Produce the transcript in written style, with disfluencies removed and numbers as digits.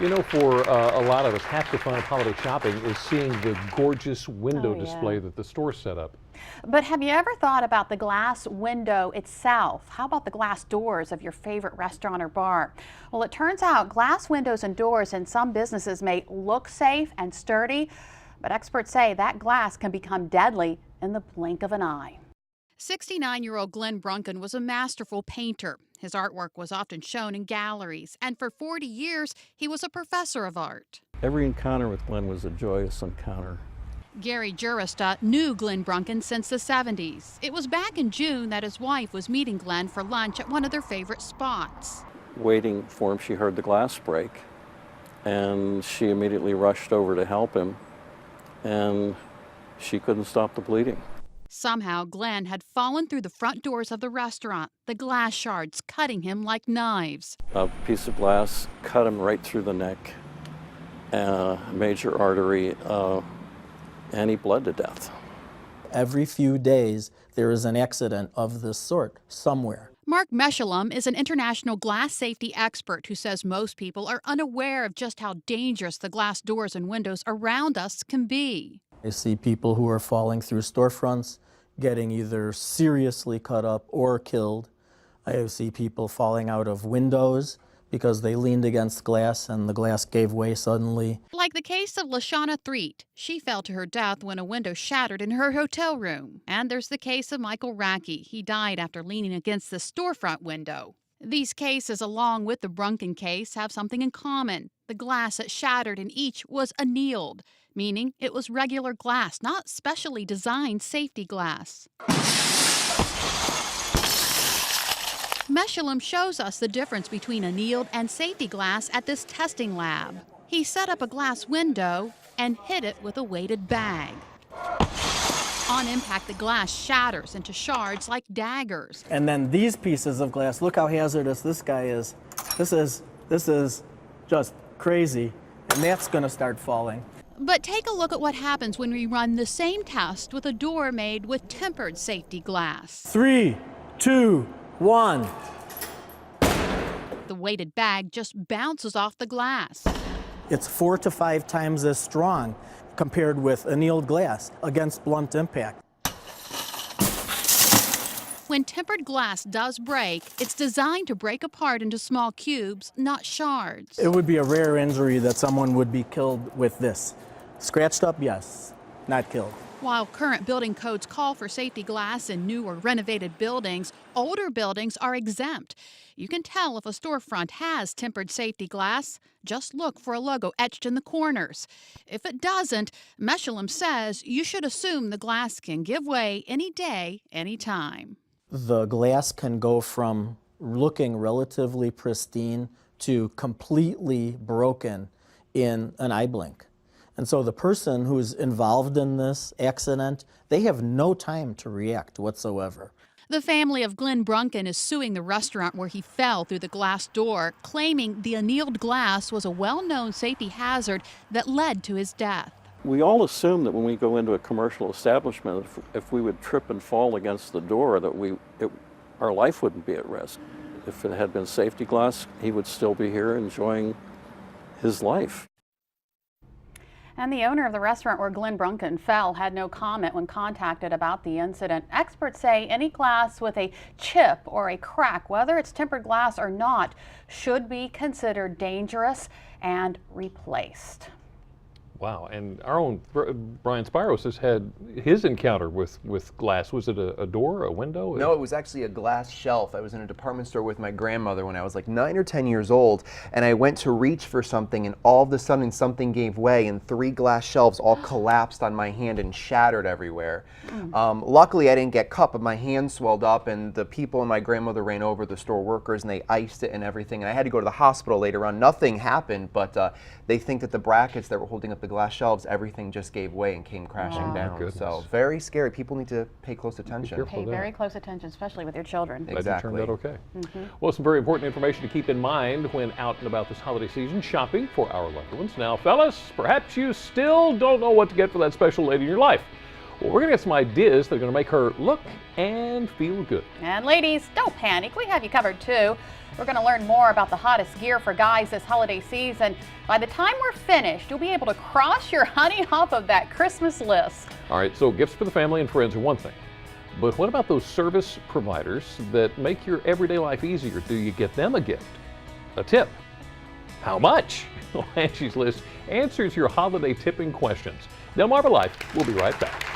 You know, for a lot of us, half the fun of holiday shopping is seeing the gorgeous window display that the store set up. But have you ever thought about the glass window itself? How about the glass doors of your favorite restaurant or bar? Well, it turns out glass windows and doors in some businesses may look safe and sturdy, but experts say that glass can become deadly in the blink of an eye. 69-year-old Glenn Brunken was a masterful painter. His artwork was often shown in galleries, and for 40 years, he was a professor of art. Every encounter with Glenn was a joyous encounter. Gary Jurista knew Glenn Brunken since the 70s. It was back in June that his wife was meeting Glenn for lunch at one of their favorite spots. Waiting for him, she heard the glass break, and she immediately rushed over to help him, and she couldn't stop the bleeding. Somehow, Glenn had fallen through the front doors of the restaurant, the glass shards cutting him like knives. A piece of glass cut him right through the neck, major artery, and he bled to death. Every few days, there is an accident of this sort somewhere. Mark Meshullam is an international glass safety expert who says most people are unaware of just how dangerous the glass doors and windows around us can be. I see people who are falling through storefronts, getting either seriously cut up or killed. I see people falling out of windows because they leaned against glass and the glass gave way suddenly. Like the case of Lashana Threet. She fell to her death when a window shattered in her hotel room. And there's the case of Michael Racky. He died after leaning against the storefront window. These cases, along with the Brunken case, have something in common. The glass that shattered in each was annealed, meaning it was regular glass, not specially designed safety glass. Meshullam shows us the difference between annealed and safety glass at this testing lab. He set up a glass window and hit it with a weighted bag. On impact, the glass shatters into shards like daggers. And then these pieces of glass, look how hazardous this guy is. This is just crazy, and that's going to start falling. But take a look at what happens when we run the same test with a door made with tempered safety glass. 3, 2, 1. The weighted bag just bounces off the glass. It's 4 to 5 times as strong compared with annealed glass against blunt impact. When tempered glass does break, it's designed to break apart into small cubes, not shards. It would be a rare injury that someone would be killed with this. Scratched up, yes, not killed. While current building codes call for safety glass in new or renovated buildings, older buildings are exempt. You can tell if a storefront has tempered safety glass. Just look for a logo etched in the corners. If it doesn't, Meshullam says you should assume the glass can give way any day, any time. The glass can go from looking relatively pristine to completely broken in an eye blink. And so the person who's involved in this accident, they have no time to react whatsoever. The family of Glenn Brunken is suing the restaurant where he fell through the glass door, claiming the annealed glass was a well-known safety hazard that led to his death. We all assume that when we go into a commercial establishment, if we would trip and fall against the door, that our life wouldn't be at risk. If it had been safety glass, he would still be here enjoying his life. And the owner of the restaurant where Glenn Brunken fell had no comment when contacted about the incident. Experts say any glass with a chip or a crack, whether it's tempered glass or not, should be considered dangerous and replaced. Wow, and our own Brian Spiros has had his encounter with glass. Was it a door, a window? No, it was actually a glass shelf. I was in a department store with my grandmother when I was like 9 or 10 years old, and I went to reach for something, and all of a sudden something gave way, and 3 glass shelves all collapsed on my hand and shattered everywhere. Luckily, I didn't get cut, but my hand swelled up, and the people and my grandmother ran over, the store workers, and they iced it and everything, and I had to go to the hospital later on. Nothing happened, but they think that the brackets that were holding up the glass shelves, everything just gave way and came crashing down. So very scary. People need to pay close attention. Pay very close attention, especially with your children. Glad you turned out okay. Well, some very important information to keep in mind when out and about this holiday season shopping for our loved ones. Now, fellas, perhaps you still don't know what to get for that special lady in your life. Well, we're going to get some ideas that are going to make her look and feel good. And ladies, don't panic. We have you covered too. We're going to learn more about the hottest gear for guys this holiday season. By the time we're finished, you'll be able to cross your honey off of that Christmas list. All right, so gifts for the family and friends are one thing. But what about those service providers that make your everyday life easier? Do you get them a gift? A tip? How much? Well, Angie's List answers your holiday tipping questions. Delmarva Life, we'll be right back.